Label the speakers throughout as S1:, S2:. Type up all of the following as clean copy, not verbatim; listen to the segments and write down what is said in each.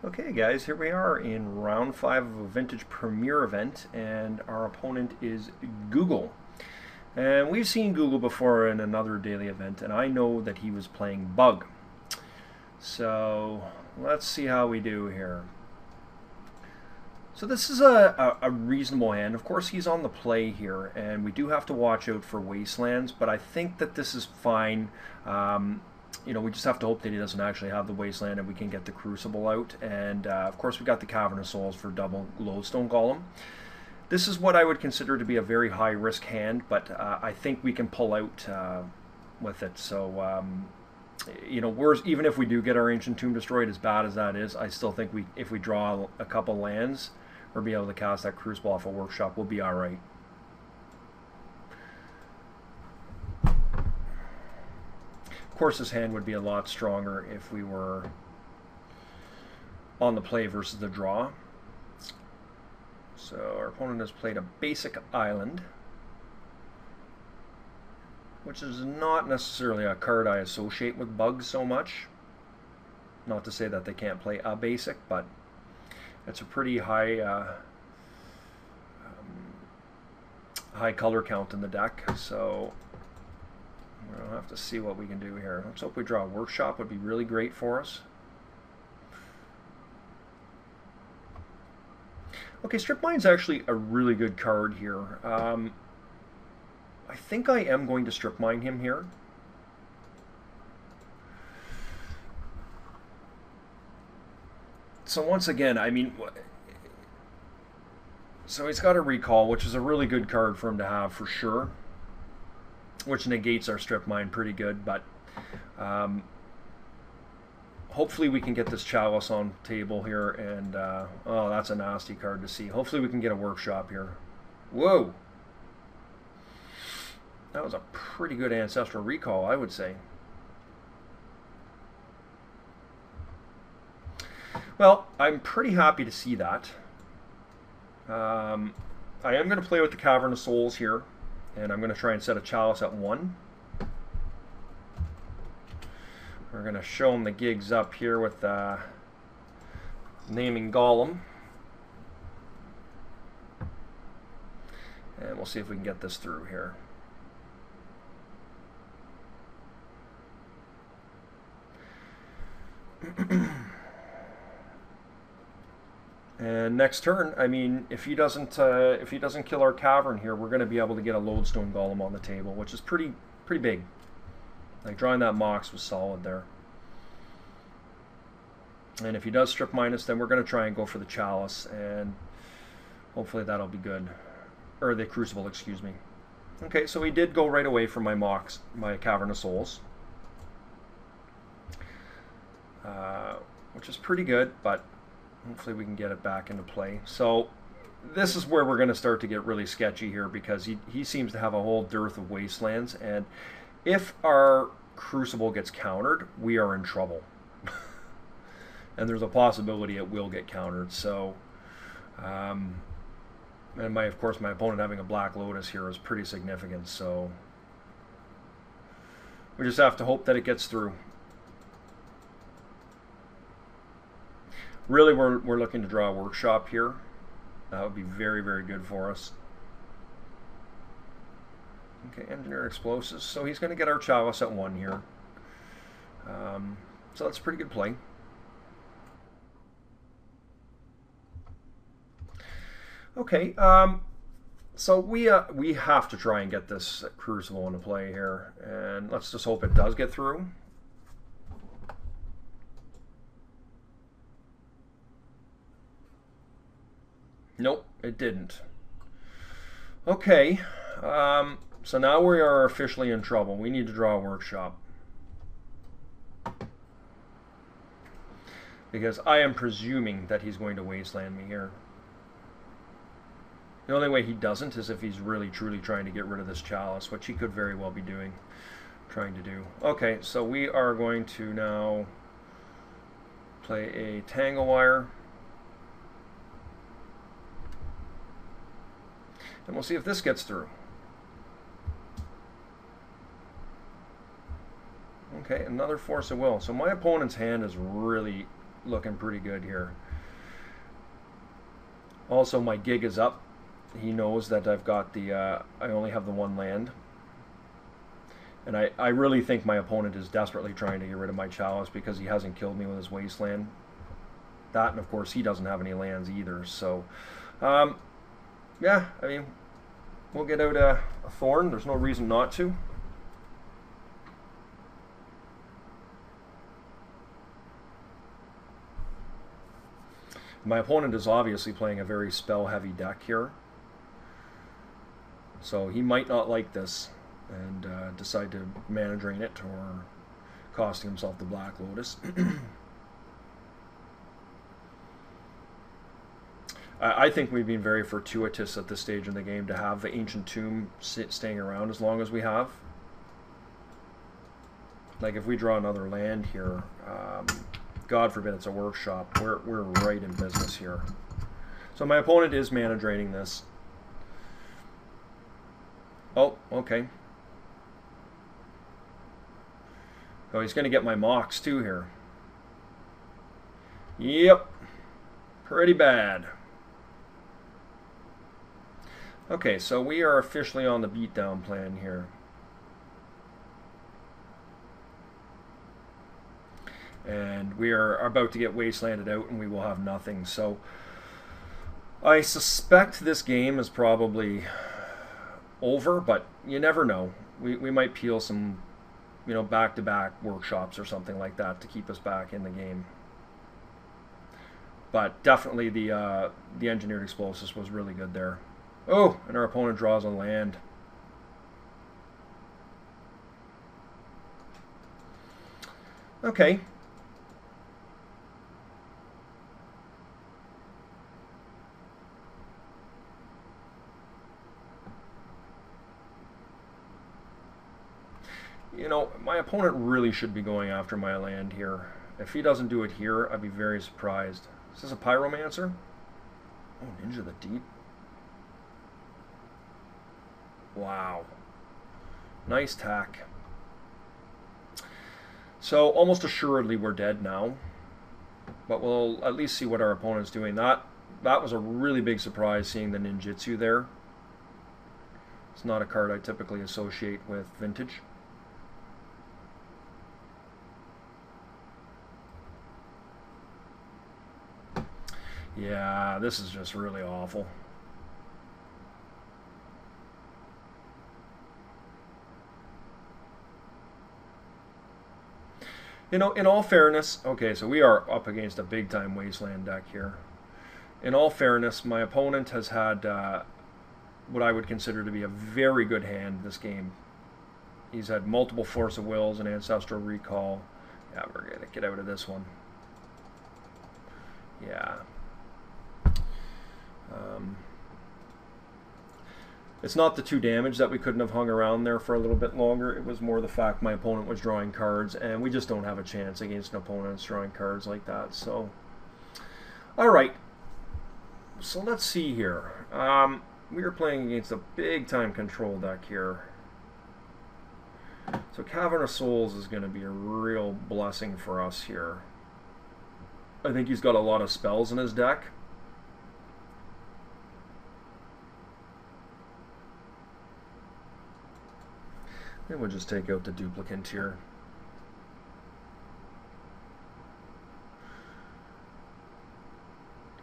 S1: Okay guys, here we are in round 5 of a vintage premiere event, and our opponent is Google. And we've seen Google before in another daily event, and I know that he was playing Bug. So let's see how we do here. So this is a reasonable hand. Of course he's on the play here, and we do have to watch out for Wastelands, but I think that this is fine. We just have to hope that he doesn't actually have the Wasteland and we can get the Crucible out. And of course we got the Cavern of Souls for double Lodestone Golem. This is what I would consider to be a very high risk hand, but I think we can pull out with it. So, even if we do get our Ancient Tomb destroyed, as bad as that is, I still think if we draw a couple lands or be able to cast that Crucible off a Workshop, we'll be alright. Of course, this hand would be a lot stronger if we were on the play versus the draw. So our opponent has played a basic island, which is not necessarily a card I associate with Bugs so much. Not to say that they can't play a basic, but it's a pretty high high color count in the deck. So we'll have to see what we can do here. Let's hope we draw a Workshop. Would be really great for us. Okay, Strip Mine's actually a really good card here. I think I am going to Strip Mine him here. So once again, so he's got a Recall, which is a really good card for him to have for sure, which negates our Strip Mine pretty good, but hopefully we can get this Chalice on table here, and oh, that's a nasty card to see. Hopefully we can get a Workshop here. Whoa! That was a pretty good Ancestral Recall, I would say. Well, I'm pretty happy to see that. I am going to play with the Cavern of Souls here, and I'm going to try and set a Chalice at 1. We're going to show him the gigs up here with naming Golem. And we'll see if we can get this through here. And next turn, if he doesn't kill our Cavern here, we're going to be able to get a Lodestone Golem on the table, which is pretty big. Like, drawing that Mox was solid there. And if he does Strip Mine us, then we're going to try and go for the Chalice, and hopefully that'll be good. Or the Crucible, excuse me. Okay, so he did go right away from my Mox, my Cavern of Souls. Which is pretty good, but hopefully we can get it back into play. So this is where we're going to start to get really sketchy here, because he seems to have a whole dearth of Wastelands, and if our Crucible gets countered, we are in trouble. And there's a possibility it will get countered. So, and of course, my opponent having a Black Lotus here is pretty significant. So, we just have to hope that it gets through. Really, we're looking to draw a Workshop here. That would be very, very good for us. Okay, Engineer Explosives. So he's going to get our Chalice at 1 here. So that's a pretty good play. Okay, so we have to try and get this Crucible into play here, and let's just hope it does get through. Nope, it didn't. Okay, so now we are officially in trouble. We need to draw a Workshop. Because I am presuming that he's going to Wasteland me here. The only way he doesn't is if he's really truly trying to get rid of this Chalice, which he could very well be trying to do. Okay, so we are going to now play a Tangle Wire. And we'll see if this gets through. Okay, another Force of Will. So my opponent's hand is really looking pretty good here. Also, my gig is up. He knows that I've got the, I only have the one land. And I really think my opponent is desperately trying to get rid of my Chalice because he hasn't killed me with his Wasteland. That, and of course, he doesn't have any lands either. So, yeah, I mean, we'll get out a Thorn. There's no reason not to. My opponent is obviously playing a very spell-heavy deck here. So he might not like this and decide to mana drain it or costing himself the Black Lotus. I think we've been very fortuitous at this stage in the game to have the Ancient Tomb staying around as long as we have. Like if we draw another land here, God forbid it's a workshop, we're right in business here. So my opponent is mana draining this. Oh, okay. Oh, he's going to get my Mox too here. Yep. Pretty bad. Okay, so we are officially on the beatdown plan here. And we are about to get wastelanded out and we will have nothing. So I suspect this game is probably over, but you never know. We might peel some, you know, back-to-back workshops or something like that to keep us back in the game. But definitely the Engineered Explosives was really good there. Oh, and our opponent draws on land. Okay. You know, my opponent really should be going after my land here. If he doesn't do it here, I'd be very surprised. Is this a Pyromancer? Oh, Ninja the Deep. Wow. Nice tack. So, almost assuredly we're dead now. But we'll at least see what our opponent's doing. That was a really big surprise, seeing the Ninjutsu there. It's not a card I typically associate with Vintage. Yeah, this is just really awful. You know, in all fairness, okay, so we are up against a big-time Wasteland deck here. In all fairness, my opponent has had what I would consider to be a very good hand this game. He's had multiple Force of Wills and Ancestral Recall. Yeah, we're going to get out of this one. Yeah. It's not the 2 damage that we couldn't have hung around there for a little bit longer. It was more the fact my opponent was drawing cards, and we just don't have a chance against an opponent that's drawing cards like that. So, all right. So let's see here. We are playing against a big-time control deck here. So Cavern of Souls is going to be a real blessing for us here. I think he's got a lot of spells in his deck. And we'll just take out the duplicant here.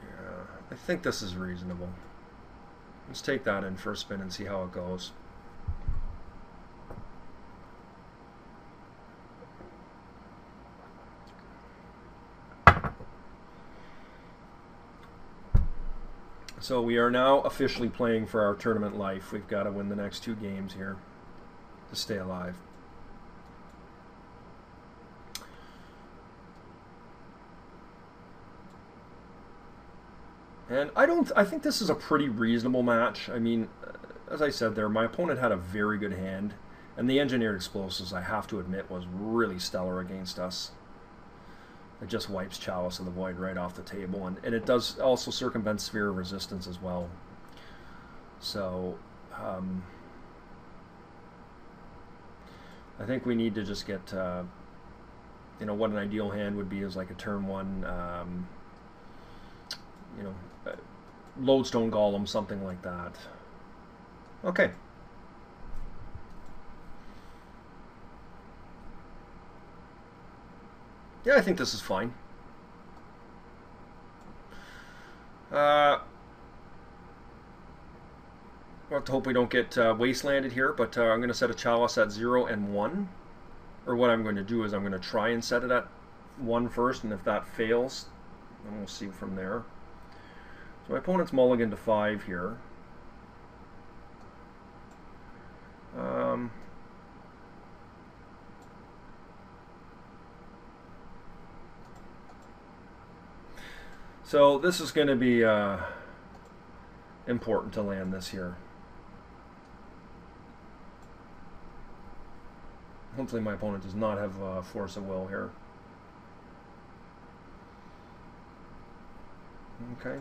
S1: Yeah, I think this is reasonable. Let's take that in for a spin and see how it goes. So we are now officially playing for our tournament life. We've got to win the next 2 games here to stay alive. And I think this is a pretty reasonable match. I mean, as I said there, my opponent had a very good hand, and the Engineered Explosives, I have to admit, was really stellar against us. It just wipes Chalice of the Void right off the table, and it does also circumvent Sphere of Resistance as well. So, I think we need to just get, you know, what an ideal hand would be is like a turn 1, you know, lodestone golem, something like that. Okay. Yeah, I think this is fine. We'll have to hope we don't get wastelanded here, but I'm going to set a chalice at 0 and 1. Or what I'm going to do is I'm going to try and set it at 1 first, and if that fails, then we'll see from there. So my opponent's mulligan to 5 here. So this is going to be important to land this here. Hopefully my opponent does not have force of will here. Okay.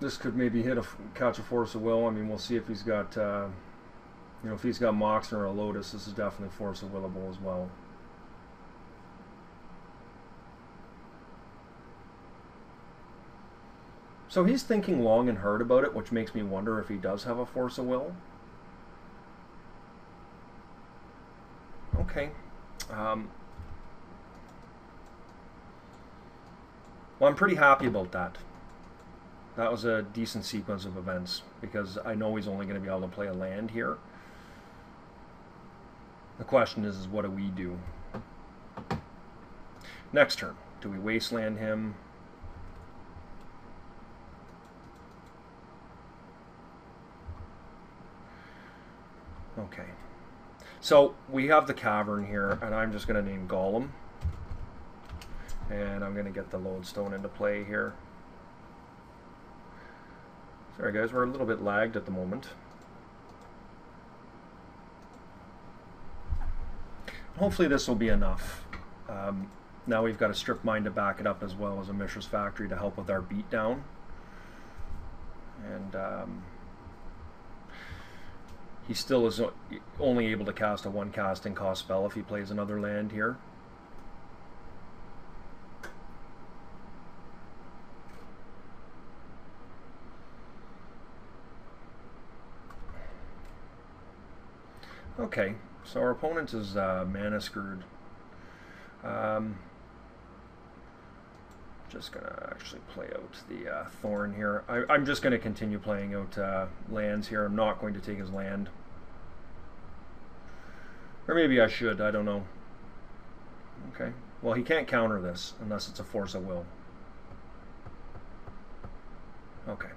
S1: This could maybe catch a force of will. I mean, we'll see if he's got, you know, if he's got Moxen or a Lotus. This is definitely force of willable as well. So he's thinking long and hard about it, which makes me wonder if he does have a force of will. Okay. Well, I'm pretty happy about that. That was a decent sequence of events, because I know he's only going to be able to play a land here. The question is what do we do? Next turn, do we wasteland him? Okay. So we have the cavern here, and I'm just going to name Golem. And I'm going to get the lodestone into play here. Sorry guys, we're a little bit lagged at the moment. Hopefully this will be enough. Now we've got a strip mine to back it up, as well as a Mishra's Factory to help with our beatdown. And he still is only able to cast a 1 casting cost spell if he plays another land here. Okay, so our opponent is mana screwed. Just gonna actually play out the Thorn here. I'm just gonna continue playing out lands here. I'm not going to take his land. Or maybe I should, I don't know. Okay, well he can't counter this unless it's a force of will. Okay.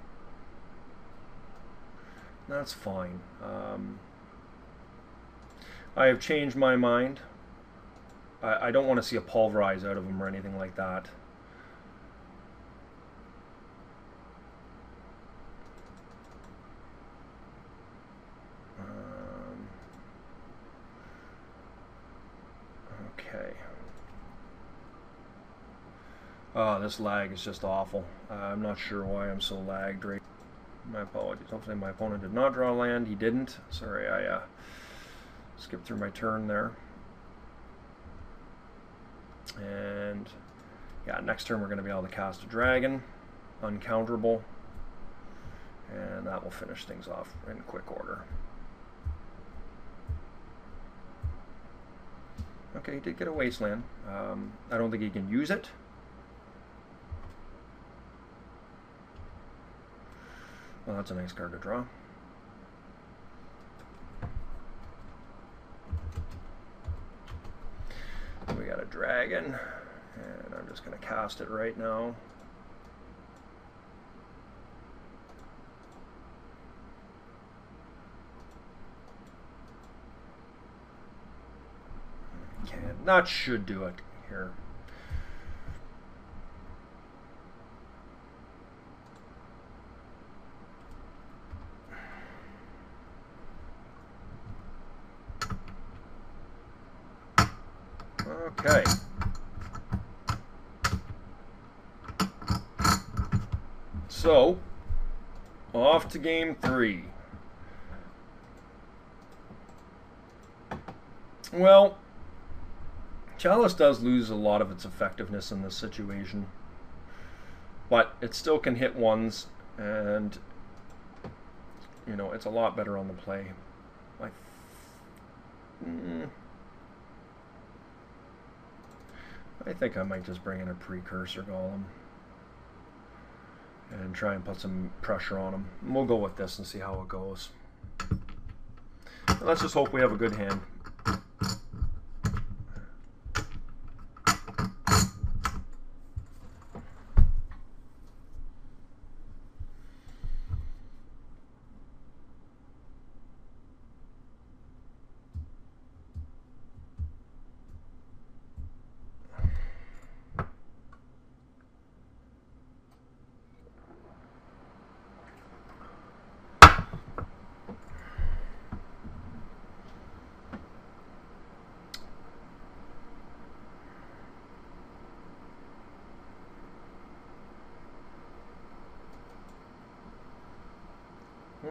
S1: That's fine. I have changed my mind. I don't want to see a pulverize out of him or anything like that. Okay. Oh, this lag is just awful. I'm not sure why I'm so lagged right. My apologies. Hopefully my opponent did not draw land. He didn't. Sorry, I skipped through my turn there. And yeah, next turn we're going to be able to cast a dragon, uncounterable, and that will finish things off in quick order. Okay, he did get a wasteland. I don't think he can use it. Well, that's a nice card to draw. We got a dragon, and I'm just going to cast it right now. Okay, that should do it here. Okay. So, off to game 3. Well, Chalice does lose a lot of its effectiveness in this situation, but it still can hit ones, and you know, it's a lot better on the play. I, I think I might just bring in a precursor golem and try and put some pressure on him. We'll go with this and see how it goes. Let's just hope we have a good hand.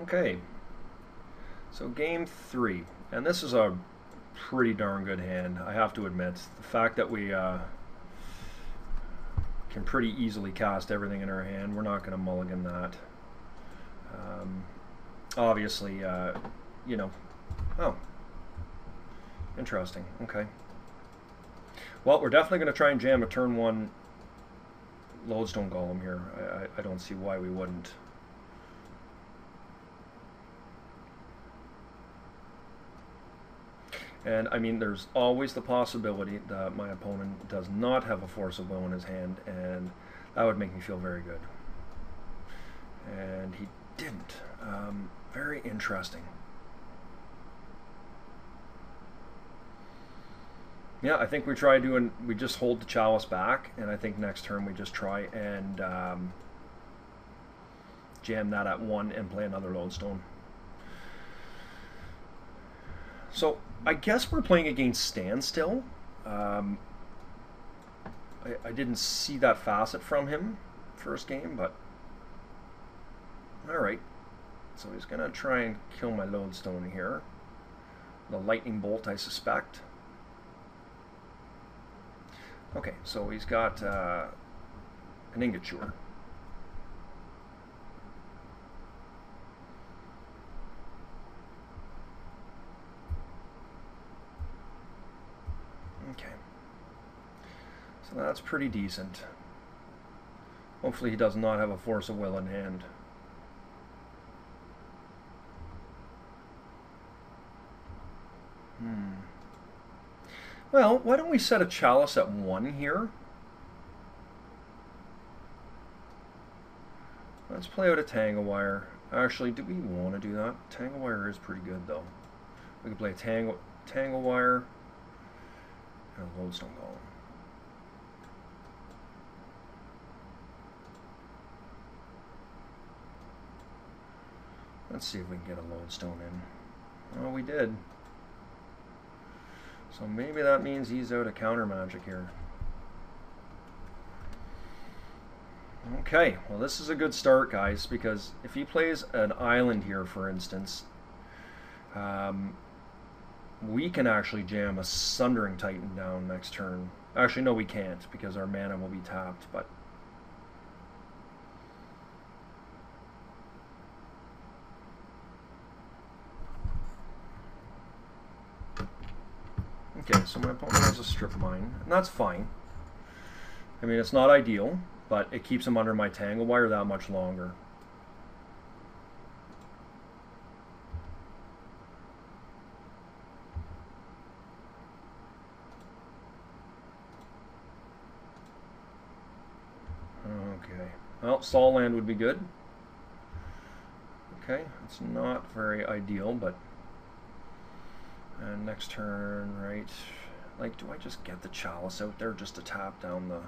S1: Okay, so game 3, and this is a pretty darn good hand, I have to admit. The fact that we can pretty easily cast everything in our hand, we're not going to mulligan that. Obviously, you know, oh, interesting, okay. Well, we're definitely going to try and jam a turn 1 Lodestone Golem here. I don't see why we wouldn't. And I mean, there's always the possibility that my opponent does not have a Force of Will in his hand, and that would make me feel very good. And he didn't. Very interesting. Yeah, I think we just hold the Chalice back, and I think next turn we just try and jam that at 1 and play another Lodestone. So I guess we're playing against Standstill. I didn't see that facet from him first game, but alright. So he's going to try and kill my Lodestone here. The Lightning Bolt, I suspect. Okay, so he's got an Ingot Chewer. Okay, so that's pretty decent. Hopefully he does not have a Force of Will in hand. Well, why don't we set a Chalice at 1 here? Let's play out a Tangle Wire. Actually, do we want to do that? Tangle Wire is pretty good, though. We can play a Tangle Wire and a Lodestone Golem. Let's see if we can get a Lodestone in. Oh, we did. So maybe that means he's out of counter magic here. Okay, well this is a good start, guys, because if he plays an island here, for instance, we can actually jam a Sundering Titan down next turn. Actually, no, we can't, because our mana will be tapped, but... Okay, so my opponent has a Strip Mine, and that's fine. I mean, it's not ideal, but it keeps him under my Tangle Wire that much longer. Okay, well, Sol Land would be good. Okay, it's not very ideal, but... And next turn, right, like, do I just get the Chalice out there just to tap down the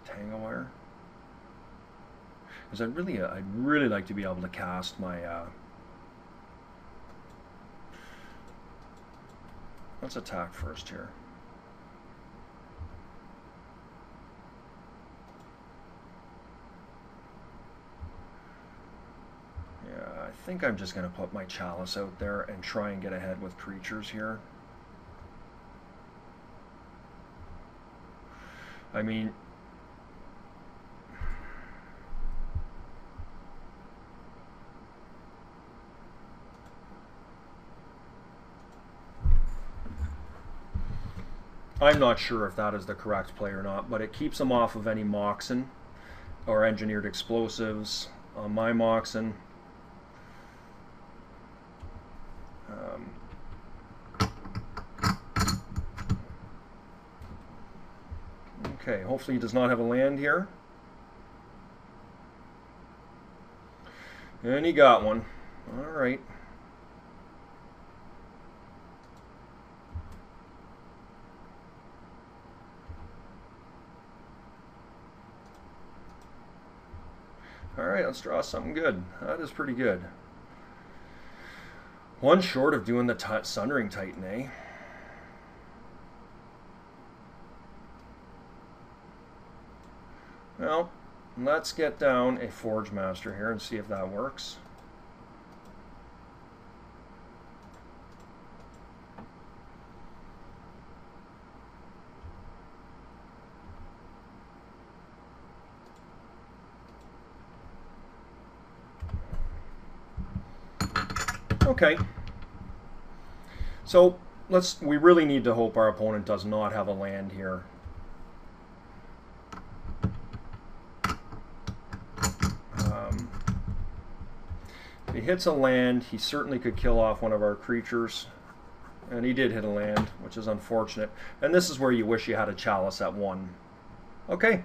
S1: Tangle Wire? Because I'd really like to be able to cast my, let's attack first here. I think I'm just going to put my Chalice out there and try and get ahead with creatures here. I mean, I'm not sure if that is the correct play or not, but it keeps him off of any Moxen or engineered explosives on my Moxen. Okay, hopefully he does not have a land here. And he got one. All right. All right, let's draw something good. That is pretty good. One short of doing the Sundering Titan, eh? Well, let's get down a Forge Master here and see if that works. Okay. So we really need to hope our opponent does not have a land here. If he hits a land, he certainly could kill off one of our creatures. And he did hit a land, which is unfortunate. And this is where you wish you had a Chalice at 1. Okay.